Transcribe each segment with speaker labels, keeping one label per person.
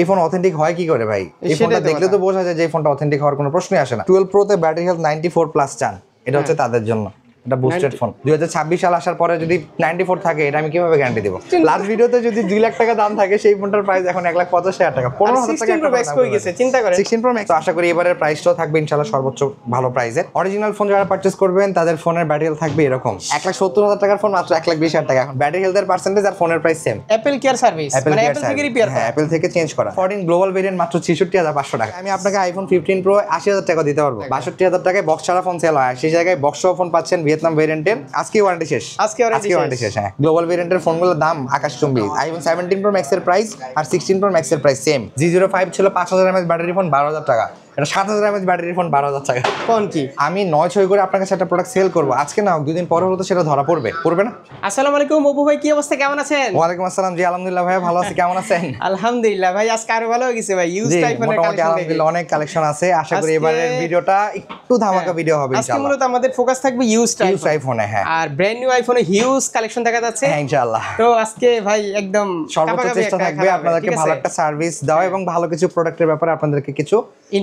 Speaker 1: এই phone authentic হয় কি করে ভাই? এই ফোনটা দেখলে তো বোঝা যায় যে এই ফোনটা অথেন্টিক হওয়ার কোনো প্রশ্নই আসে না। 12 Pro তে ব্যাটারি হেলথ 94+ চান, এটা হচ্ছে তাদের জন্য। এটা বুস্টেড ফোন। 2026 সাল আসার পরে যদি 94 থাকে, এটা আমি কিভাবে গ্যারান্টি দেব? লাস্ট ভিডিওতে যদি 2 লাখ টাকা দাম থাকে, সেই ফোনটার প্রাইস এখন 1,85,000 টাকা, 15,000 টাকা।
Speaker 2: 16 Pro Max কই গেছে চিন্তা করেন।
Speaker 1: 16 Pro Max তো আশা করি এবারের প্রাইসটাও থাকবে ইনশাআল্লাহ সর্বোচ্চ ভালো প্রাইসের। অরিজিনাল ফোন যারা পারচেজ করবেন তাদের ফোনের ব্যাটারি হেলথ থাকবে এরকম 1,70,000 টাকার ফোন মাত্র 1,20,000 টাকা। এখন ব্যাটারি হেলথের পার্সেন্টেজ আর ফোনের price same.
Speaker 2: Apple care service মানে অ্যাপল থেকে রিপেয়ার করা।
Speaker 1: হ্যাঁ, অ্যাপল থেকে চেঞ্জ করা। 14 গ্লোবাল ভেরিয়েন্ট মাত্র 66,500 টাকা। আমি আপনাকে আইফোন 15 Pro 80,000 টাকা দিতে পারবো। 62,000 টাকায় বক্স ছাড়া ফোন সেল হয়, সেই জায়গায় বক্স সহ ফোন পাচ্ছেন ভিয়েতনাম ভেরিয়েন্টের। আজকে ওয়ারেন্টি শেষ, আজকে ওয়ারেন্টি শেষ। হ্যাঁ, গ্লোবাল ভেরিয়েন্টের ফোনগুলোর দাম আকাশচুম্বী। আইফোন 17 Pro Max এর প্রাইস আর 16 Pro Max এর প্রাইস সেম। G05 ছিল 5000 mAh ব্যাটারি ফোন 12,000 টাকা, এটা 7000 mAh ব্যাটারি ফোন 12,000 টাকা।
Speaker 2: কোন কি
Speaker 1: আমি 9-6 করে আপনার কাছে একটা প্রোডাক্ট সেল করবো আজকে, না 2 দিন পরে হলো তো সেটা ধরা পড়বে না?
Speaker 2: আসসালামু আলাইকুম অপু ভাই, কি অবস্থা, কেমন আছেন?
Speaker 1: ওয়ালাইকুম আসসালাম। জি আলহামদুলিল্লাহ ভাই, ভালো আছি, কেমন আছেন?
Speaker 2: আলহামদুলিল্লাহ ভাই, আজকে আরো ভালো হয়ে গেছে ভাই। ইউজ আইফোনের কালেকশন
Speaker 1: আলহামদুলিল্লাহ অনেক কালেকশন আছে। আশা করি এবারের ভিডিওটা একটু ধামাকা ভিডিও হবে
Speaker 2: ইনশাআল্লাহ। আজকে মূলত আমাদের ফোকাস থাকবে ইউজ আইফোনে।
Speaker 1: হ্যাঁ,
Speaker 2: আর ব্র্যান্ড নিউ আইফোনে হিউজ কালেকশন দেখা যাচ্ছে।
Speaker 1: হ্যাঁ ইনশাআল্লাহ।
Speaker 2: তো আজকে ভাই একদম
Speaker 1: সর্বোচ্চ চেষ্টা থাকবে আপনাদেরকে ভালো একটা সার্ভিস দেওয়া এবং ভালো কিছু প্রোডাক্টের ব্যাপারে আপনাদেরকে কিছু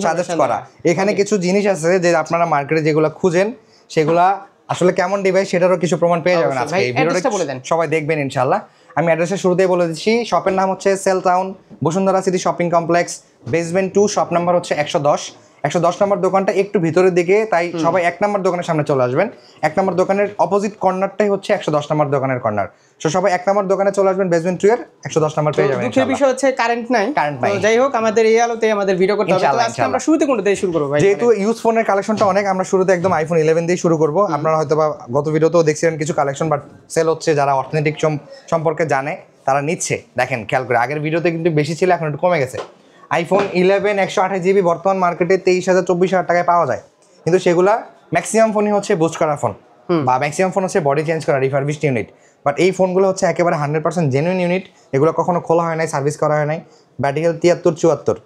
Speaker 1: সাজেস্ট করা। এখানে কিছু জিনিস আছে যে আপনারা মার্কেটে যেগুলো খুঁজেন সেগুলা আসলে কেমন ডিভাইস সেটারও কিছু প্রমাণ পেয়ে যাবেন আজকে এই ভিডিওটা। সবাই দেখবেন ইনশাআল্লাহ। আমি অ্যাড্রেসের শুরুতেই বলে দিচ্ছি, শপের নাম হচ্ছে cell town Bashundhara city shopping complex, basement 2, shop number হচ্ছে 110 নম্বর দোকানটা একটু ভিতরের দিকে, তাই সবাই 1 নম্বর দোকানের সামনে চলে আসবেন। 1 নম্বর দোকানের অপোজিট কর্নারটাই হচ্ছে 110 নম্বর দোকানের কর্নার। তো সবাই 1 নম্বর দোকানে চলে আসবেন, বেসমেন্ট 2 এর 110 নম্বর পেয়ে যাবেন।
Speaker 2: দুঃখের বিষয় হচ্ছে কারেন্ট নাই। তো যাই হোক, আমাদের এই আলোতে আমাদের ভিডিও করতে হবে। তো আজকে আমরা শুরুতে কোনটা দিয়ে শুরু করব ভাই?
Speaker 1: যেহেতু ইউজ ফোনের কালেকশনটা অনেক, আমরা শুরুতে একদম আইফোন 11 দিয়ে শুরু করব। আপনারা হয়তোবা গত ভিডিওতেও দেখছিলেন কিছু কালেকশন বাট সেল হচ্ছে, যারা অথেন্টিক সম্পর্কে জানে তারা নিচ্ছে। দেখেন খেয়াল করে, আগের ভিডিওতে কিন্তু বেশি ছিল, এখন একটু কমে গেছে। আইফোন 11 128GB বর্তমান মার্কেটে 23,000-24,000 টাকায় পাওয়া যায়, কিন্তু সেগুলা ম্যাক্সিমাম ফোনই হচ্ছে বুস্ট করা ফোন বা ম্যাক্সিমাম ফোন হচ্ছে বডি চেঞ্জ করা রিফারবিশড ইউনিট। বাট এই ফোনগুলো হচ্ছে একেবারে 100% জেনুইন ইউনিট। এগুলো কখনো খোলা হয় নাই, সার্ভিস করা হয় নাই। ব্যাটারি হেলথ 73-74,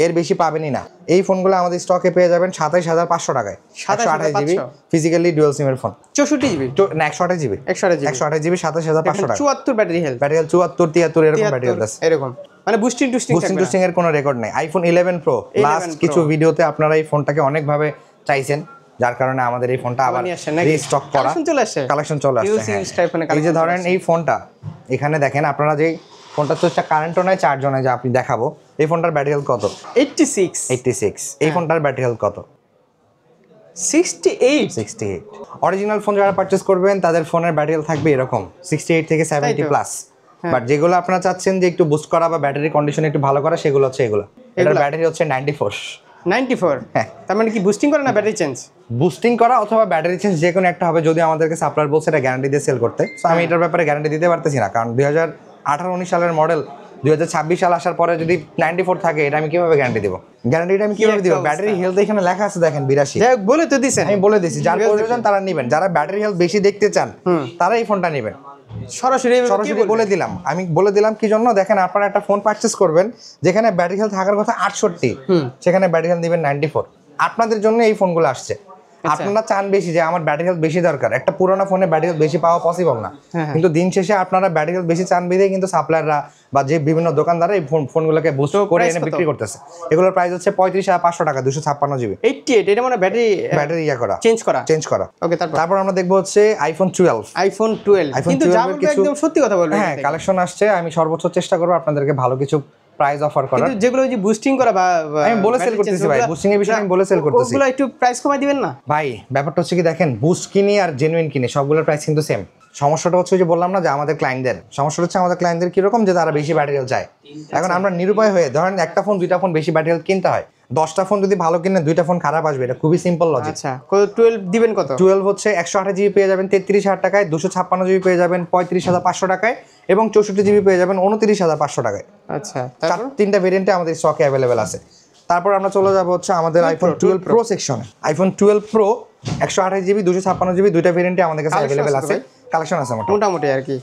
Speaker 1: এর বেশি পাবেনই না। এই ফোনগুলো আমাদের স্টকে পেয়ে যাবেন 27,500 টাকায়। 128GB ফিজিক্যালি ডুয়াল সিমের ফোন।
Speaker 2: 64GB
Speaker 1: না 128GB 128GB 27,500 টাকা।
Speaker 2: 74 ব্যাটারি হেলথ,
Speaker 1: 74-73 এরকম ব্যাটারি হেলথ আছে।
Speaker 2: এরকম মানে বুস্টিং
Speaker 1: এর কোনো রেকর্ড নেই। আইফোন 11 Pro লাস্ট কিছু ভিডিওতে আপনারা এই ফোনটাকে অনেক ভাবে চাইছেন, যার কারণে আমাদের এই ফোনটা আবার রিস্টক করা, কালেকশন চলে আসছে। এই যে ধরেন এই ফোনটা এখানে দেখেন, আপনারা যে ফোনটা তো কারেন্টও নাই, চার্জও নাই, যে আপনি দেখাবো। এই ফোনটার ব্যাটারি হেলথ কত? 86। এই ফোনটার ব্যাটারি হেলথ কত? 68। অরিজিনাল ফোন যারা পারচেজ করবেন তাদের ফোনের ব্যাটারি হেলথ থাকবে এরকম 68 থেকে 70+। বাট যেগুলো আপনারা চাচ্ছেন যে একটু বুস্ট করা বা ব্যাটারি কন্ডিশন একটু ভালো করা, সেগুলো হচ্ছে এগুলো। এটার ব্যাটারি হচ্ছে 94।
Speaker 2: হ্যাঁ, তার মানে কি বুস্টিং করা না ব্যাটারি চেঞ্জ?
Speaker 1: বুস্টিং করা অথবা ব্যাটারি চেঞ্জ যে কোনো একটা হবে, যদি আমাদেরকে সাপ্লায়ার বলছে এটা গ্যারান্টি দিয়ে সেল করতে। তো আমি এটার ব্যাপারে গ্যারান্টি দিতে পারতেছি না, কারণ 2018-19 সালের মডেল 2026 সাল আসার পরে যদি 94 থাকে, এটা আমি কিভাবে গ্যারান্টি দেবো? গ্যারান্টিটা আমি কিভাবে দিব? ব্যাটারি হেলথ এখানে লেখা আছে দেখেন 82।
Speaker 2: বলে তো দিছেন,
Speaker 1: আমি বলে দিছি, যার প্রয়োজন তারা নেবেন। যারা ব্যাটারি হেলথ বেশি দেখতে চান তারা এই ফোনটা নেবেন। সরাসরি বলে দিলাম। আমি বলে দিলাম কি জন্য, দেখেন আপনারা একটা ফোন পারচেজ করবেন যেখানে ব্যাটারি হেলথ থাকার কথা 68, সেখানে ব্যাটারি হেলথ দিবেন 94। আপনাদের জন্য এই ফোনগুলো আসছে। আপনারা চান বেশি যে আমার ব্যাটারি হেলথ বেশি দরকার, একটা পুরোনো ফোনে ব্যাটারি হেলথ বেশি পাওয়া পসিবল না, কিন্তু দিন শেষে আপনারা ব্যাটারি হেলথ বেশি চান বিধে কিন্তু সাপ্লায়াররা বা যে বিভিন্ন দোকানদাররা এই ফোনগুলোকে বুস্ট করে এনে বিক্রি করতেছে। এগুলোর প্রাইস হচ্ছে 35,500 টাকা, 256GB।
Speaker 2: 88, এটা মানে ব্যাটারি
Speaker 1: করা, চেঞ্জ করা।
Speaker 2: ওকে,
Speaker 1: তারপর আমরা দেখবো হচ্ছে আইফোন 12।
Speaker 2: কিন্তু একদম সত্যি কথা বলবেন,
Speaker 1: হ্যাঁ কালেকশন আসছে। আমি সর্বোচ্চ চেষ্টা করব আপনাদেরকে ভালো কিছু প্রাইস অফার করার।
Speaker 2: কিন্তু যেগুলো যে বুস্টিং করা বা
Speaker 1: আমি বলে সেল করতেছি ভাই, বুস্টিং এর বিষয়ে আমি বলে সেল করতেছি,
Speaker 2: ওগুলো একটু প্রাইস কমাই দিবেন না
Speaker 1: ভাই? ব্যাপারটা হচ্ছে কি, দেখেন বুস্ট কিনি আর জেনুইন কিনি সবগুলোর প্রাইস কিন্তু সেম। সমস্যাটা হচ্ছে যে বললাম না যে আমাদের ক্লায়েন্টদের সমস্যা হচ্ছে, আমাদের ক্লায়েন্টদের কিরকম যে তারা বেশি ব্যাটারি হেলথ চায়। এখন আমরা নিরুপায় হয়ে ধরেন একটা ফোন 2টা ফোন বেশি ব্যাটারি হেলথ কিনতে হয়, 10টা ফোন যদি ভালো কিনে 2টা ফোন খারাপ আসবে, এটা খুবই সিম্পল লজিক।
Speaker 2: আচ্ছা, 12 দিবেন কত?
Speaker 1: 12 হচ্ছে 128GB পেয়ে যাবেন 33,000 টাকায়, 256GB পেয়ে যাবেন 35,500 টাকায়, এবং 64GB পেয়ে যাবেন 29,500 টাকায়।
Speaker 2: আচ্ছা,
Speaker 1: 3টা ভেরিয়েন্টে আমাদের স্টকে অ্যাভেলেবেল আছে। তারপর আমরা চলে যাবো হচ্ছে আমাদের আইফোন 12 Pro সেকশনে। আইফোন 12 Pro 128GB 256GB 2টা ভেরিয়েন্টে আমাদের কাছে অ্যাভেলেবেল আছে, কালেকশন আছে
Speaker 2: মোটামুটি আর কি।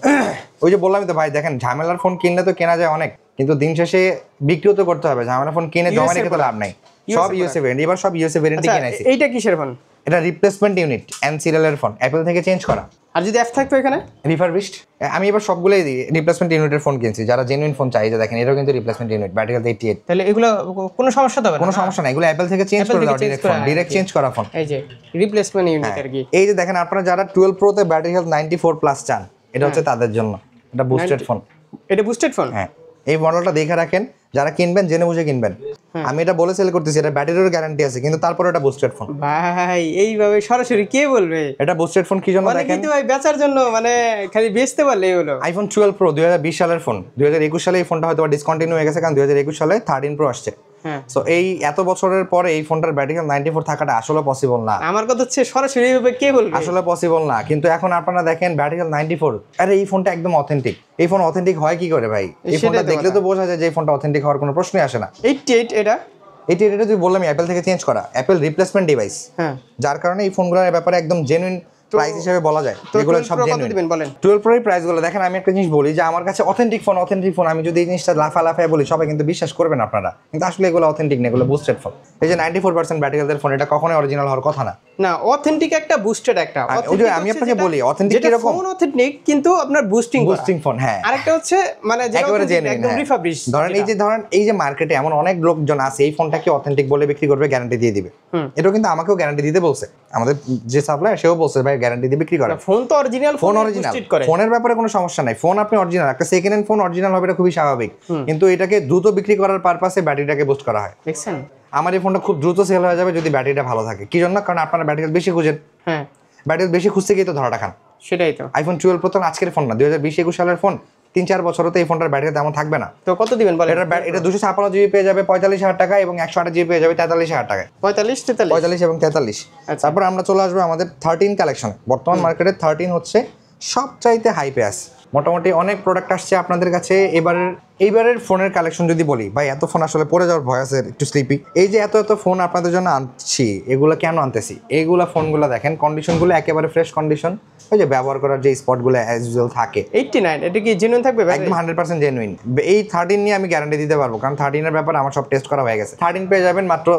Speaker 1: ওই যে বললামই তো ভাই, দেখেন ঝামেলার ফোন কিনলে তো কেনা যায় অনেক, কিন্তু দিন শেষে বিক্রিও তো করতে হবে। ঝামেলার ফোন কিনে জমা রেখে তো লাভ নাই। সব ইউএসএ ভেরিয়েন্ট, এবার সব ইউএসএ ভেরিয়েন্টই কিনেছি।
Speaker 2: এইটা কিসের ফোন?
Speaker 1: এটা রিপ্লেসমেন্ট ইউনিট, এন সিরিয়ালের ফোন, অ্যাপল থেকে চেঞ্জ করা।
Speaker 2: আর যদি এফ থাকতো এখানে
Speaker 1: রিফারবিশড। আমি এবার সবগুলোই রিপ্লেসমেন্ট ইউনিটের ফোন কিনছি, যারা জেনুইন ফোন চাই, যে দেখেন এটাও কিন্তু রিপ্লেসমেন্ট ইউনিট, ব্যাটারি হেলথ 88।
Speaker 2: তাহলে এগুলো কোনো সমস্যা তো হবে না?
Speaker 1: কোনো সমস্যা নাই, এগুলো অ্যাপল থেকে চেঞ্জ করে দাও, ডাইরেক্ট চেঞ্জ করা ফোন।
Speaker 2: এই যে রিপ্লেসমেন্ট ইউনিট আর কি।
Speaker 1: এই যে দেখেন আপনারা যারা 12 Pro তে ব্যাটারি হেলথ 94+ চান, এটা হচ্ছে তাদের জন্য, এটা বুস্টেড ফোন।
Speaker 2: এটা বুস্টেড ফোন?
Speaker 1: হ্যাঁ, এই মডেলটা দেখে রাখেন, যারা কিনবেন জেনে বুঝে কিনবেন। আমি এটা বলে সেল করতেছি, এটা ব্যাটারিরও গ্যারান্টি আছে, কিন্তু তারপরে এটা বুস্টেড ফোন
Speaker 2: ভাই। এইভাবে সরাসরি কে বলবে
Speaker 1: এটা বুস্টেড ফোন? কি জন্য দেখেন,
Speaker 2: কিন্তু ভাই বেচার জন্য, মানে খালি বেচতে পারলেই হলো।
Speaker 1: আইফোন 12 Pro 2020 সালের ফোন, 2021 সালে এই ফোনটা হয়তো ডিসকন্টিনিউ হয়ে গেছে, কারণ 2021 সালে 13 Pro আসছে। সো এই এত বছরের পরে এই ফোনটার ব্যাটারি 94 থাকাটা আসলে পসিবল না।
Speaker 2: আমার কথা হচ্ছে সরাসরি এইভাবে কে বলবে,
Speaker 1: আসলে পসিবল না। কিন্তু এখন আপনারা দেখেন ব্যাটারি 94, আরে এই ফোনটা একদম অথেন্টিক। এই ফোন অথেন্টিক হয় কি করে ভাই? এই ফোনটা দেখলে তো বোঝা যায় যে এই ফোনটা অথেন্টিক হওয়ার কোনো প্রশ্নই আসে না।
Speaker 2: 88 এটা
Speaker 1: তুই বললাম অ্যাপল থেকে চেঞ্জ করা, অ্যাপল রিপ্লেসমেন্ট ডিভাইস। যার কারণে এই ফোনগুলোর ব্যাপারে একদম জেনুইন প্রাইস হিসেবে বলা যায়, এগুলো সব জেনুইন। 12 Pro এর প্রাইসগুলো দেখেন, আমি একটা জিনিস বলি যে আমার কাছে অথেন্টিক ফোন, আমি যদি এই জিনিসটা লাফায় বলি সবাই কিন্তু বিশ্বাস করবেন আপনারা, কিন্তু আসলে এগুলো অথেন্টিক না, এগুলো বুস্টেড ফোন। এই যে 94% ব্যাটারি হেলথের ফোন, এটা কখনোই অরিজিনাল হওয়ার কথা না।
Speaker 2: না, অথেন্টিক একটা বুস্টেড একটা।
Speaker 1: ওই যে আমি আপনাকে বলি অথেন্টিক কি রকম,
Speaker 2: ফোন অথেন্টিক কিন্তু আপনার বুস্টিং
Speaker 1: ফোন। হ্যাঁ,
Speaker 2: আরেকটা হচ্ছে মানে
Speaker 1: একেবারে জেনুইন,
Speaker 2: একদম রিফাবলিশ।
Speaker 1: ধরেন এই যে মার্কেটে এমন অনেক লোকজন আছে এই ফোনটাকে অথেন্টিক বলে বিক্রি করবে, গ্যারান্টি দিয়ে দিবে। এটাও কিন্তু আমাকেও গ্যারান্টি দিতে বলছে, আমাদের যে সাপ্লায়ার সেও বলছে ভাই গ্যারান্টি দিয়ে বিক্রি করে।
Speaker 2: ফোন তো অরিজিনাল,
Speaker 1: ফোনের ব্যাপারে কোনো সমস্যা নাই, ফোন আপনি অরিজিনাল, একটা সেকেন্ড হ্যান্ড ফোন অরিজিনাল হবে, এটা খুবই স্বাভাবিক। কিন্তু এটাকে দ্রুত বিক্রি করার পারপাসে ব্যাটারিটাকে বুস্ট করা হয়।
Speaker 2: দেখছেন,
Speaker 1: আমার এই ফোনটা খুব দ্রুত সেল হয়ে যাবে যদি ব্যাটারিটা ভালো থাকে। কি জন্য? কারণ আপনারা ব্যাটারি বেশি খুঁজেন। ব্যাটারি বেশি খুঁজতে গিয়ে তো ধরাটা খান।
Speaker 2: সেটাই তো।
Speaker 1: আইফোন 12 Pro তো আজকের ফোন না, 2020-21 সালের ফোন। 3-4 বছরও তো এই ফোনটার ব্যাটারি তেমন থাকবে না।
Speaker 2: তো কত দিবেন বলেন?
Speaker 1: এটা 256 জিবি পেয়ে যাবে 45,000 টাকা, এবং 128 জিবি পেয়ে যাবে 43,000 টাকায়। 45 এবং 43। তারপর আমরা চলে আসবো আমাদের 13 কালেকশনে। বর্তমান মার্কেটে 13 হচ্ছে সবচাইতে হাইপে আছে। মোটামুটি অনেক প্রোডাক্ট আসছে আপনাদের কাছে। এইবারের ফোনের কালেকশন যদি বলি, ভাই এত ফোন আসলে পড়ে যাওয়ার ভয় আছে, একটু স্লিপি। এই যে এত ফোন আপনাদের জন্য আনছি, এগুলো কেন আনতেছি? এইগুলা ফোনগুলো দেখেন, কন্ডিশনগুলো একেবারে ফ্রেশ কন্ডিশন। ওই যে ব্যবহার করার যে স্পটগুলো অ্যাজ ইউজুয়াল থাকে।
Speaker 2: 89 এটা কি জেনুইন থাকবে?
Speaker 1: একদম 100% জেনুইন। এই 13 নিয়ে আমি গ্যারান্টি দিতে পারবো, কারণ 13 এর ব্যাপারে আমার সব টেস্ট করা হয়ে গেছে। 13 পেয়ে যাবেন মাত্র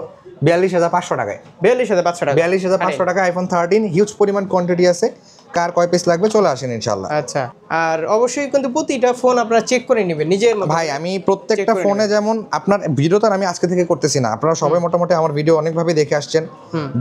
Speaker 1: 42,500 টাকায়। 42,500 টাকা আইফোন 13। হিউজ পরিমাণ কোয়ান্টিটি আছে। কার কয় পিস লাগবে চলে আসেন ইনশাআল্লাহ।
Speaker 2: আচ্ছা, আর অবশ্যই কিন্তু প্রতিটা ফোন আপনারা চেক করে নেবেন নিজের মতো।
Speaker 1: ভাই আমি প্রত্যেকটা ফোনে, যেমন আপনার ভিডিও তো আমি আজকে থেকে করতেছি না, আপনারা সবাই মোটামুটি আমার ভিডিও অনেকভাবে দেখে আসছেন,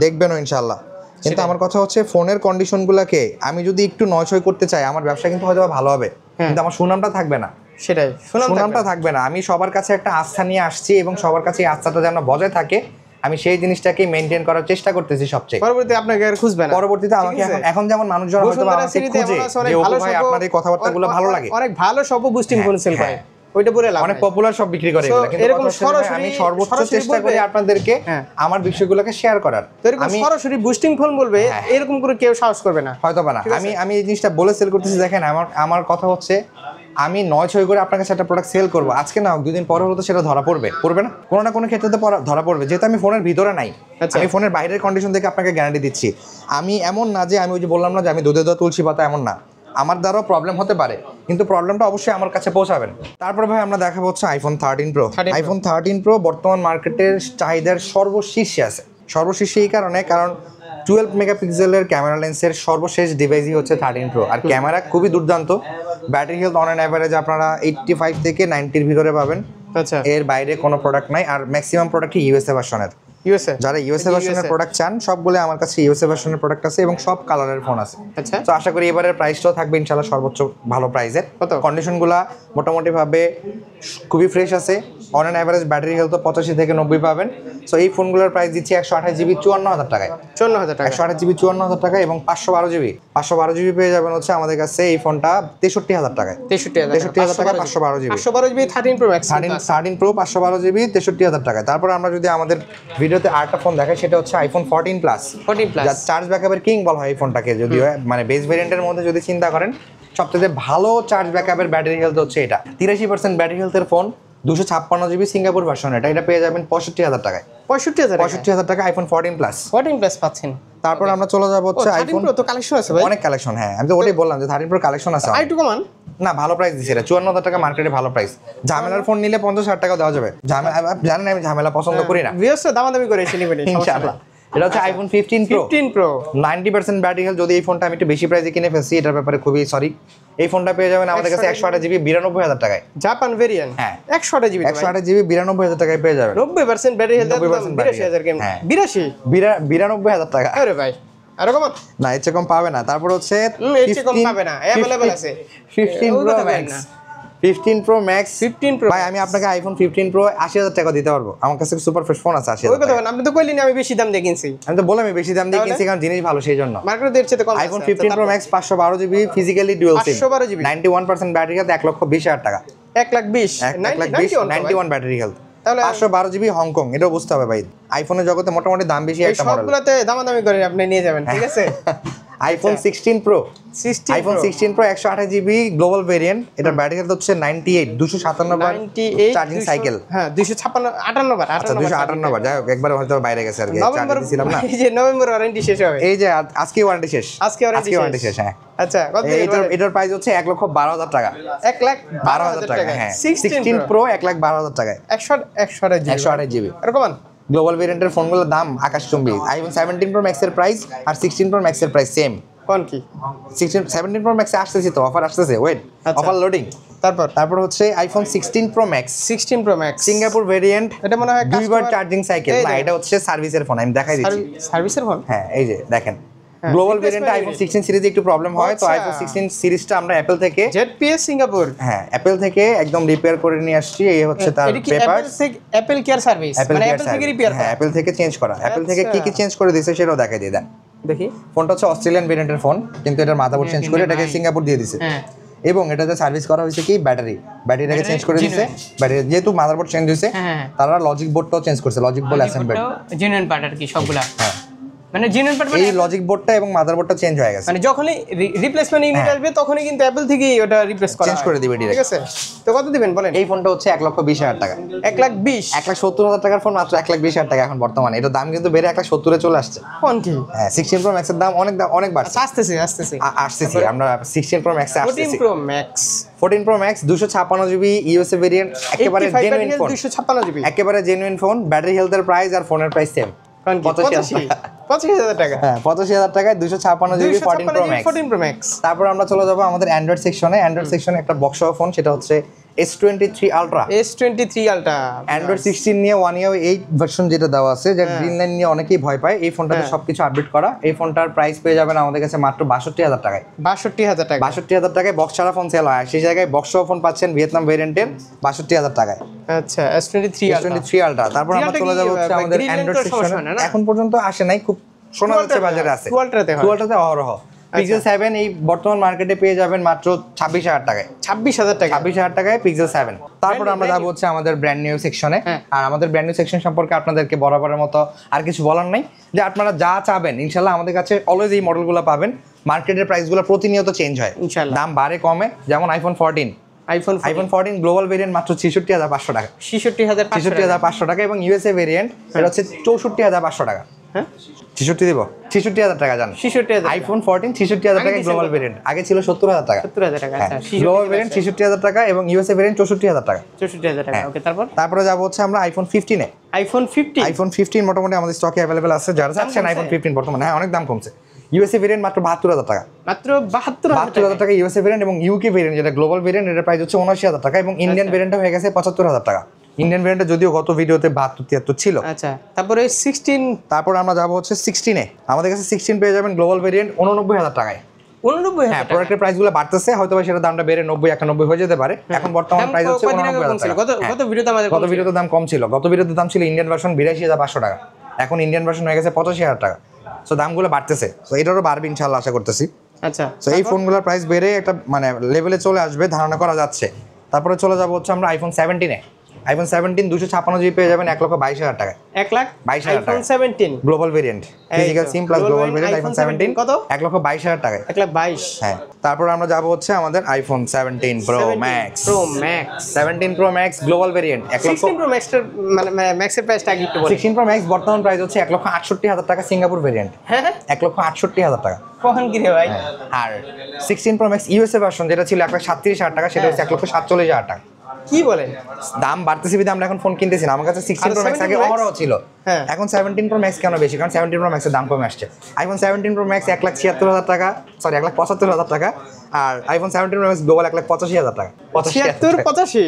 Speaker 1: দেখবেনও ইনশাআল্লাহ। কিন্তু আমার কথা হচ্ছে ফোনের কন্ডিশনগুলোকে আমি যদি একটু নয়ছয় করতে চাই, আমার ব্যবসা কিন্তু হয়তো ভালো হবে, কিন্তু আমার সুনামটা থাকবে না।
Speaker 2: সেটাই,
Speaker 1: সুনামটা থাকবে না। আমি সবার কাছে একটা আস্থা নিয়ে আসছি, এবং সবার কাছে এই আস্থাটা যেন বজায় থাকে, আমি সেই জিনিসটাকে মেইনটেইন করার চেষ্টা করতেছি সবচেয়ে।
Speaker 2: পরবর্তীতে আপনাকে আর খুঁজবে না।
Speaker 1: পরবর্তীতে আমাকে এখন যেমন মানুষজন হয়তো আমাকে খুঁজে যে ও ভাই আপনার এই কথাবার্তাগুলো ভালো লাগে,
Speaker 2: অনেক ভালো সব বুস্টিং ফোন সেল করে, ওইটা বলে লাভ।
Speaker 1: অনেক পপুলার সব বিক্রি করে এগুলো, কিন্তু
Speaker 2: এরকম সরাসরি
Speaker 1: আমি সর্বোচ্চ চেষ্টা করি আপনাদেরকে আমার বিষয়গুলোকে শেয়ার করার।
Speaker 2: আমি সরাসরি বুস্টিং ফোন বলবে এরকম করে কেউ সাহস করবে না,
Speaker 1: হয়তো না। আমি এই জিনিসটা বলে সেল করতেছি। দেখেন আমার কথা হচ্ছে, আমি 9-6 করে আপনার কাছে একটা প্রোডাক্ট সেল করবো, আজকে না হোক 2 দিন পরে হলো তো সেটা ধরা পড়বে না? কোনো না কোনো ক্ষেত্রে তো ধরা পড়বে, যেহেতু আমি ফোনের ভিতরে নাই। আমি ফোনের বাইরের কন্ডিশন থেকে আপনাকে গ্যারান্টি দিচ্ছি। আমি এমন না যে আমি ওই যে বললাম না যে আমি দুধে দুধ তুলসী পাতা, এমন না। আমার দ্বারাও প্রবলেম হতে পারে, কিন্তু প্রবলেমটা অবশ্যই আমার কাছে পৌঁছাবেন। তারপরে ভাই আমরা দেখাবো হচ্ছে আইফোন 13 Pro। আইফোন 13 Pro বর্তমান মার্কেটের চাহিদার সর্বশীর্ষে আছে। সর্বশীর্ষে এই কারণ 12 মেগাপিক্সেলের ক্যামেরা লেন্সের সর্বশেষ ডিভাইসই হচ্ছে 13 Pro। আর ক্যামেরা খুবই দুর্দান্ত। Battery health on an average আপনারা 85 থেকে 90-র ভিতরে পাবেন। আচ্ছা, এর বাইরে কোনো প্রোডাক্ট নাই। আর ম্যাক্সিমাম প্রোডাক্টই ইউএসএ ভার্সনের। যারা ইউএসএ ভার্সনের প্রোডাক্ট চান, সবগুলো আমার কাছে ইউএসএ ভার্সনের প্রোডাক্ট আছে, এবং সব কালারের ফোন আছে। আচ্ছা, তো আশা করি এবারের প্রাইসটাও থাকবে ইনশাআল্লাহ সর্বোচ্চ ভালো প্রাইসের। কন্ডিশনগুলো মোটামুটি ভাবে খুবই ফ্রেশ আছে। On an average battery health 85 থেকে 90 পাবেন। সো এই ফোনগুলোর প্রাইস দিচ্ছি 128 জিবি 54,000 টাকায়। 128 জিবি 54,000 এবং 512 জিবি পেয়ে যাবেন হচ্ছে আমাদের কাছে এই ফোনটা 63,000 টাকায়। 63,000 টাকা 512 GB
Speaker 2: 13 Pro Max
Speaker 1: 13 Pro 512 GB 63,000 টাকায়। তারপর আমরা যদি আমাদের ভিডিওতে আরেকটা ফোন দেখাই, সেটা হচ্ছে আইফোন 14 প্লাস। যার চার্জ ব্যাকআপের কিং বলা হয় এই ফোনটাকে, যদিও মানে বেস ভেরিয়েন্টের মধ্যে যদি চিন্তা করেন সবথেকে ভালো চার্জ ব্যাকআপের ব্যাটারি হেলথ হচ্ছে এটা। 83% ব্যাটারি হেলথের ফোন, 256 জিবি সিঙ্গাপুর ভার্সন। এটা পেয়ে যাবেন 65,000 টাকায়। 65,000 টাকা আইফোন 14 প্লাস
Speaker 2: পাচ্ছেন।
Speaker 1: তারপর আমরা চলে যাবো হচ্ছে আইফোন
Speaker 2: Pro তো কালেকশন আছে ভাই,
Speaker 1: অনেক কালেকশন। হ্যাঁ, আমি তো ওটাই বললাম যে 13 Pro কালেকশন আছে।
Speaker 2: আইটু কমান
Speaker 1: না, ভালো প্রাইস দিছে এটা। 54,000 টাকা মার্কেটে ভালো প্রাইস। ঝামেলার ফোন নিলে 50,000 টাকা দেওয়া যাবে। জানেন আমি ঝামেলা পছন্দ করি না।
Speaker 2: ভিউয়ার্স দামাদামি করে এসে নেবেন
Speaker 1: ইনশাআল্লাহ। এটা হচ্ছে iPhone 15 pro
Speaker 2: 15 pro
Speaker 1: 90% battery health. যদি এই ফোনটা আমি একটু বেশি প্রাইসে কিনে ফেলছি, এটার ব্যাপারে খুবই সরি। এই ফোনটা পেয়ে যাবেন আমাদের কাছে 128 জিবি 92000 টাকায়,
Speaker 2: জাপান ভেরিয়েন্ট।
Speaker 1: হ্যাঁ
Speaker 2: 128 জিবি
Speaker 1: 128 জিবি 92000 টাকায় পেয়ে যাবেন।
Speaker 2: 90% ব্যাটারি হেলথ,
Speaker 1: 90%
Speaker 2: 82000 কেমন? 82
Speaker 1: 92000 টাকা।
Speaker 2: আরে ভাই আরো কম
Speaker 1: না, এর চেয়ে কম পাবে না। তারপর হচ্ছে
Speaker 2: এর চেয়ে কম পাবে না, अवेलेबल আছে
Speaker 1: 15
Speaker 2: ওই
Speaker 1: প্রো
Speaker 2: কথা বলেন
Speaker 1: ম্যাক্স।
Speaker 2: না।
Speaker 1: 15 প্রো ম্যাক্স
Speaker 2: 15 প্রো
Speaker 1: ভাই, আমি আপনাকে আইফোন 15 প্রো 80000 টাকা দিতে পারবো। আমার কাছে সুপার ফ্রেশ ফোন আছে 80000
Speaker 2: ওই কথা
Speaker 1: টাকা।
Speaker 2: বলেন, আপনি তো কইলেন আমি বেশি দাম দিয়ে কিনছি।
Speaker 1: আমি তো বললাম আমি বেশি দাম দিয়ে কিনছি কারণ জিনিস ভালো সেই জন্য।
Speaker 2: মার্কেটে এর চেয়ে কম
Speaker 1: iPhone 15 pro max 512 GB physically dual SIM,
Speaker 2: 512 GB
Speaker 1: 91% battery health, 1,20,000 টাকা।
Speaker 2: 1,20,000
Speaker 1: 91 ব্যাটারি হেলথ,
Speaker 2: তাহলে
Speaker 1: 512 জিবি হংকং। এটাও বুঝতে হবে ভাই, আইফোনের জগতে মোটামুটি দাম বেশি
Speaker 2: এই
Speaker 1: একটা মডেল।
Speaker 2: সবগুলোতে দামাদামি করে আপনি নিয়ে যাবেন, ঠিক আছে?
Speaker 1: IPhone 16 pro
Speaker 2: 16
Speaker 1: iPhone 16 pro 128 GB global variant. এটার ব্যাটারি হেলথ হচ্ছে 98, 257 বার চার্জিং সাইকেল।
Speaker 2: হ্যাঁ 256 58 বার
Speaker 1: আচ্ছা 258 বার, যাই হোক একবার হয়তো বাইরে গেছে আর কি, চার্জ দিছিলাম না।
Speaker 2: এই যে নভেম্বর ওয়ারেন্টি শেষ হবে,
Speaker 1: এই যে আজকে ওয়ারেন্টি শেষ,
Speaker 2: আজকে ওয়ারেন্টি
Speaker 1: শেষ। হ্যাঁ
Speaker 2: আচ্ছা কত
Speaker 1: এটার প্রাইস হচ্ছে 1,12,000 টাকা।
Speaker 2: 1,12,000 টাকা।
Speaker 1: হ্যাঁ
Speaker 2: 16
Speaker 1: 16 প্রো 1,12,000 টাকায়
Speaker 2: 128
Speaker 1: জিবি।
Speaker 2: এরকম
Speaker 1: গ্লোবাল ভেরিয়েন্টের ফোনগুলোর দাম আকাশচুম্বী। আইফোন 17 প্রো ম্যাক্সের প্রাইস আর 16 প্রো ম্যাক্সের প্রাইস সেম।
Speaker 2: কোন কি
Speaker 1: 17 প্রো ম্যাক্সে আসতেছে তো, অফার আসতেছে, ওয়েট অফার লোডিং। তারপর হচ্ছে iPhone 16 pro max
Speaker 2: 16 pro max
Speaker 1: Singapore variant.
Speaker 2: এটা মনে হয়
Speaker 1: দুইবার চার্জিং সাইকেল না, এটা হচ্ছে সার্ভিসের ফোন, আমি দেখাই দিচ্ছি।
Speaker 2: সার্ভিসের ফোন,
Speaker 1: হ্যাঁ এই যে দেখেন, গ্লোবাল ভেরিয়েন্টে আইফোন 16 সিরিজে একটু প্রবলেম হয়, তো আইফোন 16 সিরিজটা আমরা অ্যাপল থেকে
Speaker 2: জেডপিএস সিঙ্গাপুর,
Speaker 1: হ্যাঁ অ্যাপল থেকে একদম রিপেয়ার করে নিয়ে আসছি। এই হচ্ছে তার পেপার,
Speaker 2: অ্যাপল কেয়ার সার্ভিস, মানে অ্যাপল থেকে রিপেয়ার করা।
Speaker 1: হ্যাঁ অ্যাপল থেকে চেঞ্জ করা। অ্যাপল থেকে কি কি চেঞ্জ করে দিয়েছে সেটাও দেখাই দিয়ে দেন।
Speaker 2: দেখি
Speaker 1: ফোনটা হচ্ছে অস্ট্রেলিয়ান ভেরিয়েন্টের ফোন, কিন্তু এটার মাদারবোর্ড চেঞ্জ করে এটাকে সিঙ্গাপুর দিয়ে দিয়েছে।
Speaker 2: হ্যাঁ
Speaker 1: এবং এটাতে সার্ভিস করা হয়েছে কি ব্যাটারিটাকে চেঞ্জ করে দিয়েছে। ব্যাটারি যেহেতু মাদারবোর্ড চেঞ্জ হয়েছে, তারা লজিক বোর্ডটাও চেঞ্জ করছে, logic board assembly
Speaker 2: genuine part আর কি সবগুলা। হ্যাঁ মানে জেনুইন পার্ট,
Speaker 1: এই লজিক বোর্ডটা এবং মাদারবোর্ডটা চেঞ্জ হয়ে গেছে,
Speaker 2: মানে যখনই রিপ্লেসমেন্ট ইউনিট আসবে তখনই কিন্তু অ্যাপল থেকে ওটা রিপ্লেস করা
Speaker 1: চেঞ্জ করে দিবে
Speaker 2: ঠিক
Speaker 1: ডাইরেক্ট।
Speaker 2: আছে? তো কত দিবেন বলেন?
Speaker 1: এই ফোনটা হচ্ছে 1,20,000 টাকা।
Speaker 2: 1,20,000
Speaker 1: 1,70,000 টাকার ফোন মাত্র 1,20,000 টাকা এখন বর্তমানে। এটার দাম কিন্তু বেড়ে 1,70,000 চলে আসছে।
Speaker 2: কোন কি?
Speaker 1: হ্যাঁ 16 প্রো ম্যাক্সের দাম অনেক বাড়ছে।
Speaker 2: আসতেছে
Speaker 1: আসতেছি আমরা 16 প্রো ম্যাক্সে
Speaker 2: 14
Speaker 1: আসতেছি।
Speaker 2: Pro max
Speaker 1: 14 pro max 256 GB USA variant, একেবারে জেনুইন ফোন,
Speaker 2: 256 জিবি,
Speaker 1: একেবারে জেনুইন ফোন। ব্যাটারি হেলথের প্রাইস আর ফোনের প্রাইস সেম,
Speaker 2: 85,000 টাকা।
Speaker 1: হ্যাঁ 85,000 টাকায় 256 জিবি 14 প্রো ম্যাক্স। তারপর আমরা চলে যাবো আমাদের অ্যান্ড্রয়েড সেকশনে। অ্যান্ড্রয়েড সেকশনে একটা বক্স ফোন, সেটা হচ্ছে S23 ultra.
Speaker 2: S23 ultra
Speaker 1: Android 16 নিয়ে 1 ইয়ার 8 ভার্সন যেটা দেওয়া আছে, যে গ্রিন লাইন নিয়ে অনেকেই ভয় পায়। এই ফোনটাতে সবকিছু আপডেট করা। এই ফোনটার প্রাইস পেয়ে যাবেন আমাদের কাছে মাত্র 62,000 টাকায়।
Speaker 2: 62,000 টাকা।
Speaker 1: 62,000 টাকায় বক্স ছাড়া ফোন সেল হয়, সেই জায়গায় বক্স ফোন পাচ্ছেন ভিয়েতনাম ভেরিয়েন্টের 62,000 টাকায়।
Speaker 2: আচ্ছা S23
Speaker 1: আলট্রা। তারপর আমরা চলে যাবো হচ্ছে আমাদের অ্যান্ড্রয়েড সেকশনে। এখন পর্যন্ত আসে নাই, খুব শোনা যাচ্ছে বাজারে আছে। টুয়ালটাতে অহরহ। পিক্সেল 7 এই বর্তমান মার্কেটে পেয়ে যাবেন মাত্র 26,000 টাকায়।
Speaker 2: 26,000 টাকা।
Speaker 1: 26,000 টাকায় পিক্সেল 7। তারপর আমরা যাবো হচ্ছে আমাদের ব্র্যান্ড নিউ সেকশনে। আর আমাদের ব্র্যান্ড নিউ সেকশন সম্পর্কে আপনাদেরকে বরাবরের মতো আর কিছু বলার নাই, যে আপনারা যা চাবেন ইনশাল্লাহ আমাদের কাছে অলওয়েজ এই মডেলগুলো পাবেন। মার্কেটের প্রাইসগুলো প্রতিনিয়ত চেঞ্জ হয়, দাম বাড়ে কমে। যেমন আইফোন 14 গ্লোবাল ভেরিয়েন্ট মাত্র 66,500 টাকা। 66,500 টাকা। এবং ইউএসএ ভেরিয়েন্ট এটা হচ্ছে 64,500 টাকা।
Speaker 2: হ্যাঁ
Speaker 1: 66 দিব, 66,000 টাকা জান।
Speaker 2: 66,000
Speaker 1: আইফোন 14 66,000 টাকা গ্লোবাল ভেরিয়েন্ট, আগে ছিল 70,000 টাকা।
Speaker 2: 70,000 টাকা। আচ্ছা
Speaker 1: গ্লোবাল ভেরিয়েন্ট 66,000 টাকা এবং ইউএসএ ভেরিয়েন্ট 64,000 টাকা।
Speaker 2: 64,000 টাকা। ওকে
Speaker 1: তারপরে যাবো হচ্ছে আমরা আইফোন 15 এ। আইফোন 15 মোটামুটি আমাদের স্টকে अवेलेबल আছে, যারা চাচ্ছেন আইফোন 15 বর্তমানে। হ্যাঁ অনেক দাম কমছে। ইউএসএ ভেরিয়েন্ট মাত্র 72,000 টাকা।
Speaker 2: মাত্র 72,000
Speaker 1: টাকা ইউএসএ ভেরিয়েন্ট। এবং ইউকে ভেরিয়েন্ট যেটা গ্লোবাল ভেরিয়েন্ট, এটার প্রাইস হচ্ছে 79,000 টাকা। এবং ইন্ডিয়ান ভেরিয়েন্টটা হয়ে গেছে 75,000 টাকা। ইন্ডিয়ান ভেরিয়েন্টটা যদিও গত ভিডিওতে 72-73 ছিল।
Speaker 2: আচ্ছা তারপরে 16।
Speaker 1: তারপর আমরা যাবো হচ্ছে 16 এ। আমাদের কাছে 16 পেয়ে যাবেন গ্লোবাল ভেরিয়েন্ট 89,000 টাকায়।
Speaker 2: 89,000
Speaker 1: হ্যাঁ প্রোডাক্টের প্রাইসগুলো বাড়তেছে, হয়তো বা সেটা দামটা বেড়ে 90-91 হয়ে যেতে পারে। এখন বর্তমান প্রাইস হচ্ছে 89,000 টাকা। গত ভিডিওতে দাম কম ছিল। গত ভিডিওতে দাম ছিল ইন্ডিয়ান ভার্সন 82,500 টাকা, এখন ইন্ডিয়ান ভার্সন হয়ে গেছে 85,000 টাকা। সো দামগুলো বাড়তেছে, তো এটারও বাড়বে ইনশাআল্লাহ আশা করতেছি।
Speaker 2: আচ্ছা
Speaker 1: তো এই ফোনগুলোর প্রাইস বেড়ে একটা মানে লেভেলে চলে আসবে, ধারণা করা যাচ্ছে। তারপরে চলে যাবো হচ্ছে আমরা আইফোন 17 এ। আইফোন 17 256 জিবি পেয়ে যাবেন 1,22,000 টাকায়।
Speaker 2: 1,22,000 টাকা। আইফোন 17
Speaker 1: গ্লোবাল ভেরিয়েন্ট, ফিজিক্যাল সিম প্লাস গ্লোবাল ভেরিয়েন্ট আইফোন 17
Speaker 2: কত?
Speaker 1: 1,22,000 টাকায়।
Speaker 2: 1,22,000।
Speaker 1: হ্যাঁ তারপর আমরা যাব হচ্ছে আমাদের iPhone 17 pro max. 17 pro max global variant
Speaker 2: 16 pro ম্যাক্সের মানে ম্যাক্সের প্রাইসটা আগে একটু বলেন।
Speaker 1: 16 প্রো ম্যাক্স বর্তমান প্রাইস হচ্ছে 1,68,000 টাকা সিঙ্গাপুর ভেরিয়েন্ট।
Speaker 2: হ্যাঁ
Speaker 1: 1,68,000 টাকা।
Speaker 2: কখন কি রে ভাই?
Speaker 1: আর 16 প্রো ম্যাক্স ইউএসএ ভার্সন যেটা ছিল 1,37,000 টাকা, সেটা হচ্ছে 1,47,000 টাকা।
Speaker 2: কি বলেন,
Speaker 1: দাম বাড়তেছে বিধায় আমরা এখন ফোন কিনতেছি না। আমার কাছে 16 Pro Max আগে আমারও ছিল, এখন 17 Pro Max কেন বেশি, কারণ 17 Pro Max এর দাম কমে আসছে। iPhone 17 Pro Max 1,76,000 টাকা, সরি 1,75,000 টাকা, আর iPhone 17 Pro Max গ্লোবাল 1,85,000 টাকা।
Speaker 2: 85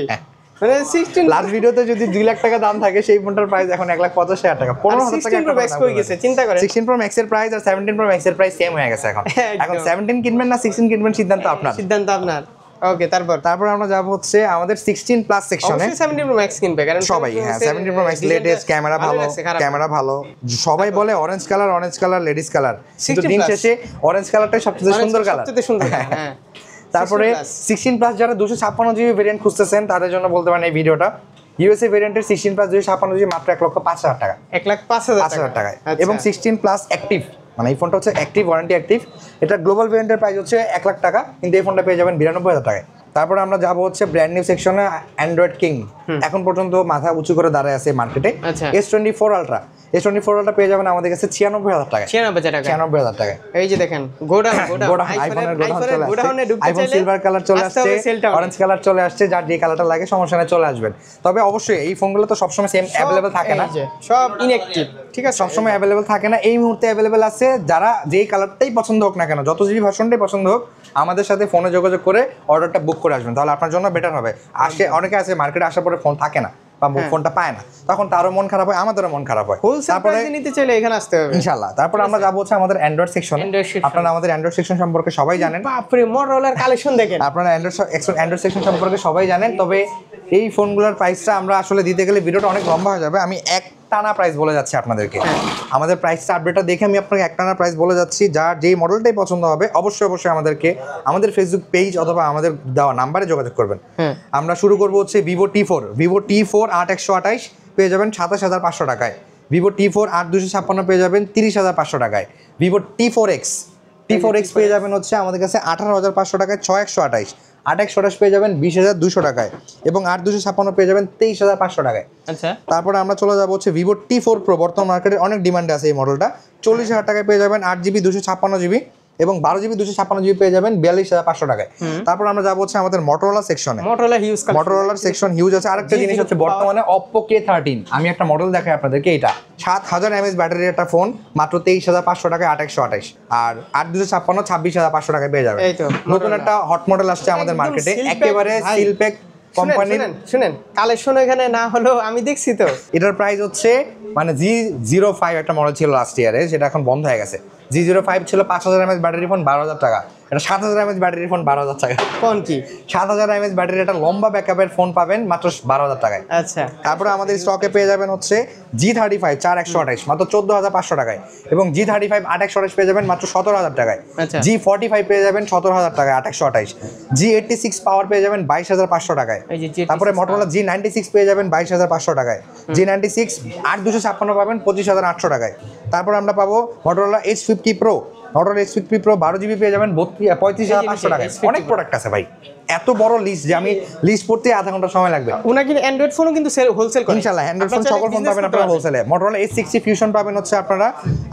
Speaker 2: মানে 16
Speaker 1: লাস্ট ভিডিওতে যদি 2 লাখ টাকা দাম থাকে সেই ফোনটার প্রাইস এখন 1,85,000 টাকা, 15,000 টাকা
Speaker 2: 16 Pro Max কই গেছে চিন্তা করেন।
Speaker 1: 16 Pro Max এর প্রাইস আর 17 Pro Max এর প্রাইস সেম হয়ে গেছে এখন। এখন 17 কিনবেন না 16 কিনবেন সিদ্ধান্ত আপনার।
Speaker 2: ওকে, তারপর
Speaker 1: আমরা যাব হচ্ছে আমাদের 16 প্লাস সেকশনে।
Speaker 2: 17 Pro Max কিনবে কারণ
Speaker 1: সবাই, হ্যাঁ 17 Pro Max লেটেস্ট, ক্যামেরা ভালো, সবাই বলে অরেঞ্জ কালার লেডিস কালার, কিন্তু দিন শেষে অরেঞ্জ কালারটাই সবচেয়ে সুন্দর কালার।
Speaker 2: হ্যাঁ।
Speaker 1: তারপরে 16 প্লাস যারা 256 জিবি ভেরিয়েন্ট খুঁজতেছেন তাদের জন্য বলতে পারেন এই ভিডিওটা। ইউএসএ ভেরিয়েন্টের 16 প্লাস 256 জিবি মাত্র 1,05,000 টাকা,
Speaker 2: 1,05,000
Speaker 1: টাকায়। এবং 16 প্লাস অ্যাক্টিভ, মানে এই ফোনটা হচ্ছে অ্যাক্টিভ, ওয়ারেন্টি অ্যাক্টিভ। এটা গ্লোবাল ভেরিয়েন্টের প্রাইস হচ্ছে 1 লাখ টাকা, কিন্তু এই ফোনটা পেয়ে যাবেন 92,000 টাকায়। তারপরে আমরা যাবো হচ্ছে ব্র্যান্ড নিউ সেকশনে, অ্যান্ড্রয়েড কিং এখন পর্যন্ত মাথা উঁচু করে দাঁড়ায় আছে মার্কেটে। S24 Ultra, S24 Ultra পেয়ে যাবেন আমাদের কাছে 96,000 টাকায়, 96,000 টাকায়।
Speaker 2: এই যে দেখেন
Speaker 1: আইফোনের আইফোন সিলভার কালার চলে আসছে, অরেঞ্জ কালার চলে আসছে, যার যে কালারটা লাগে সমস্যা নেই চলে আসবেন। তবে অবশ্যই এই ফোনগুলো তো সবসময় সেম অ্যাভেলেবেল থাকে না,
Speaker 2: সব ইনঅ্যাক্টিভ, ঠিক আছে,
Speaker 1: সবসময় অ্যাভেলেবেল থাকে না। এই মুহূর্তে অ্যাভেলেবেল আছে, যারা যেই কালারটাই পছন্দ হোক না কেন, যত জিবি ভার্সনটাই পছন্দ হোক, আমাদের সাথে ফোনে যোগাযোগ করে অর্ডারটা বুক করে আসবেন, তাহলে আপনার জন্য বেটার হবে। অনেকে আছে মার্কেটে আসার পরে ফোন থাকে না বা ফোনটা পায় না, তখন তারও মন খারাপ হয়, আমাদেরও মন খারাপ হয়।
Speaker 2: তারপরে নিতে চাইলে এখানে আসতে হবে
Speaker 1: ইনশাআল্লাহ। তারপর আমরা যাবো হচ্ছে আমাদের অ্যান্ড্রয়েড সেকশন। আপনারা আমাদের অ্যান্ড্রয়েড সেকশন সম্পর্কে সবাই জানেন,
Speaker 2: বাপরে মোটরোলার কালেকশন দেখেন।
Speaker 1: আপনারা অ্যান্ড্রয়েড সেকশন সম্পর্কে সবাই জানেন, তবে এই ফোনগুলোর প্রাইসটা আমরা আসলে দিতে গেলে ভিডিওটা অনেক লম্বা হয়ে যাবে। আমি একটানা প্রাইস বলে যাচ্ছি আপনাদেরকে, আমাদের প্রাইসটা আপডেটটা দেখে আমি আপনাকে একটানা প্রাইস বলে যাচ্ছি। যার যেই মডেলটাই পছন্দ হবে অবশ্যই আমাদেরকে আমাদের ফেসবুক পেজ অথবা আমাদের দেওয়া নাম্বারে যোগাযোগ করবেন। আমরা শুরু করবো হচ্ছে ভিভো T4 8128 পেয়ে যাবেন 27,500 টাকায়, ভিভো T4 8256 পেয়ে যাবেন 30,500 টাকায়, ভিভো T4X পেয়ে যাবেন হচ্ছে আমাদের কাছে 18,500 টাকায় 6128, 8128 পেয়ে যাবেন 20,200 টাকায়, এবং 8256 পেয়ে যাবেন 23,500 টাকায়।
Speaker 2: আচ্ছা,
Speaker 1: তারপরে আমরা চলে যাবো হচ্ছে ভিভো T4 Pro, বর্তমান মার্কেটে অনেক ডিমান্ডে আছে এই মডেলটা, 40,000 টাকায় পেয়ে যাবেন 8GB 256GB, এবং 12GB 256GB পেয়ে যাবেন 42,500 টাকায়। তারপর আমরা যাবো হচ্ছে আমাদের মোটরোলা সেকশনে। মোটরোলার সেকশন হিউজ আছে। আরেকটা জিনিস হচ্ছে বর্তমানে Oppo K13, আমি একটা মডেল দেখাই আপনাদেরকে, এটা 7000 mAh ব্যাটারির একটা ফোন, মাত্র 23,500 টাকায় 8128, আর 8256 26,500 টাকায় পেয়ে যাবেন। নতুন একটা হট মডেল আসছে আমাদের মার্কেটে, একেবারে সিলপ্যাক কোম্পানির।
Speaker 2: শুনেন কালেকশন এখানে না হলো আমি দেখছি তো,
Speaker 1: এটার প্রাইস হচ্ছে মানে G05 একটা মডেল ছিল লাস্ট ইয়ারে, সেটা এখন বন্ধ হয়ে গেছে। G05 ছিল 5000 mAh ব্যাটারি ফোন 12,000 টাকা, এটা 7000 mAh ব্যাটারির ফোন 12,000 টাকা।
Speaker 2: কোন কি
Speaker 1: 7000 mAh ব্যাটারির একটা লম্বা ব্যাকআপের ফোন পাবেন মাত্র 12,000 টাকায়।
Speaker 2: আচ্ছা,
Speaker 1: তারপরে আমাদের স্টকে পেয়ে যাবেন হচ্ছে G35 4128 মাত্র 14,500 টাকায়, এবং G35 8128 পেয়ে যাবেন মাত্র 17,000 টাকায়, G45 পেয়ে যাবেন 17,000 টাকায় 8128, G86 পাওয়ার পেয়ে যাবেন 22,500 টাকায়। তারপরে মোটরোলা G96 পেয়ে যাবেন 22,500 টাকায়, G96 8256 পাবেন 25,800 টাকায়। তারপর আমরা পাবো Motorola H50 Pro, Motorola H50 Pro 12GB পেয়ে যাবেন 35,500 টাকায়। অনেক প্রোডাক্ট আছে ভাই, এত বড় লিস্ট যে আমি লিস্ট পড়তে আধা ঘন্টা সময় লাগবে।
Speaker 2: ওনা কিন্তু অ্যান্ড্রয়েড ফোনও কিন্তু হোলসেল করে,
Speaker 1: ইনশাআল্লাহ অ্যান্ড্রয়েড ফোন সকল ফোন পাবেন আপনারা হোলসেলে। মোটরোলা H60 ফিউশন পাবেন হচ্ছে আপনারা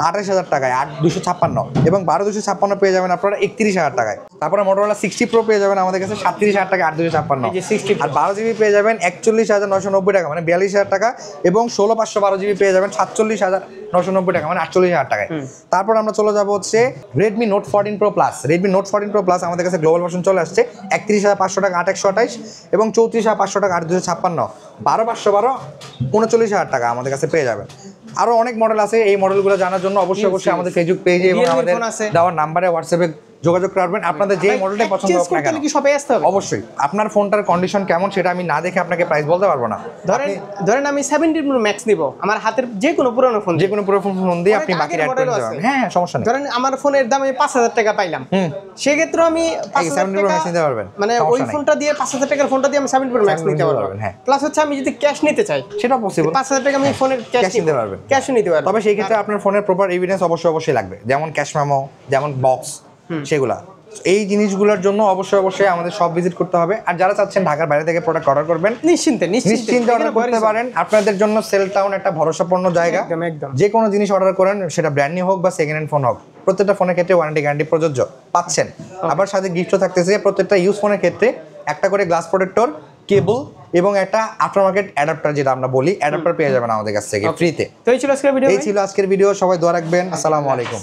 Speaker 1: 28,000 টাকায় 8256, এবং 12256 পেয়ে যাবেন আপনারা 31,000 টাকায়। তারপরে মোটরোলা 60 Pro পেয়ে যাবেন আমাদের কাছে 37,000 টাকা 8256, আর 12GB পেয়ে যাবেন 41,990 টাকা মানে 42,000 টাকা, এবং 16,512GB পেয়ে যাবেন 47,990 টাকা মানে 48,000 টাকায়। তারপর আমরা চলে যাবো হচ্ছে Redmi Note 14 Pro Plus। Redmi Note 14 Pro Plus আমাদের কাছে গ্লোবাল ভার্সন চলে আসছে 31,500 টাকা 8128, এবং 34,500 টাকা 8256, 12,512 39,000 টাকা আমাদের কাছে পেয়ে যাবেন। আরো অনেক মডেল আছে, এই মডেলগুলো জানার জন্য অবশ্যই আমাদের ফেসবুক পেজে এবং আমাদের দেওয়ার নাম্বারে হোয়াটসঅ্যাপে যোগাযোগ করবেন। আপনাদের যে মডেলটা পছন্দ হোক না কেন অবশ্যই আপনার ফোনটার কন্ডিশন কেমন সেটা আমি না দেখে আপনাকে প্রাইস বলতে পারবো না।
Speaker 2: ধরেন আমি 17 Pro Max নিব, আমার হাতের যে কোনো পুরনো ফোন
Speaker 1: দিয়ে আপনি বাকি অ্যাড করে দেবেন। হ্যাঁ সমস্যা নেই।
Speaker 2: ধরেন আমার ফোনের দাম আমি 5,000 টাকা পাইলাম, সেই ক্ষেত্রে আমি 5,000
Speaker 1: Pro Max নিতে পারবেন,
Speaker 2: মানে ওই ফোনটা দিয়ে 5,000 টাকার ফোনটা দিয়ে আমি 17 Pro Max নিতে পারবো।
Speaker 1: হ্যাঁ,
Speaker 2: প্লাস হচ্ছে আমি যদি ক্যাশ নিতে চাই সেটা
Speaker 1: পসিবল,
Speaker 2: 5,000 টাকা আমি ফোনের ক্যাশ নিতে পারবেন, ক্যাশ নিতে পারবেন।
Speaker 1: তবে সেই ক্ষেত্রে আপনার ফোনের প্রপার এভিডেন্স অবশ্যই লাগবে, যেমন ক্যাশ মেমো, যেমন বক্স, সেগুলা। এই জিনিসগুলোর জন্য অবশ্যই আমাদের সব ভিজিট করতে হবে। আর যারা চাচ্ছেন ঢাকার বাইরে থেকে প্রোডাক্ট অর্ডার করবেন নিশ্চিন্তে অর্ডার করতে পারেন। আপনাদের জন্য সেল টাউন একটা ভরসাপূর্ণ জায়গা। যে কোনো জিনিস অর্ডার করেন, সেটা ব্র্যান্ড নিউ হোক বা সেকেন্ড হ্যান্ড ফোন হোক, প্রত্যেকটা ফোনের ক্ষেত্রে ওয়ারেন্টি গ্যারান্টি প্রযোজ্য পাচ্ছেন। আবার সাথে গিফটও থাকতেছে প্রত্যেকটা ইউজ ফোনের ক্ষেত্রে, একটা করে গ্লাস প্রোটেক্টর, কেবল এবং একটা আফটার মার্কেট অ্যাডাপ্টার যেটা আমরা বলি অ্যাডাপ্টার পেয়ে যাবেন আমাদের কাছ থেকে ফ্রিতে।
Speaker 2: তো এই ছিল আজকের ভিডিও,
Speaker 1: এই ছিল আজকের ভিডিও। সবাই দোয়া রাখবেন। আসসালামু আলাইকুম।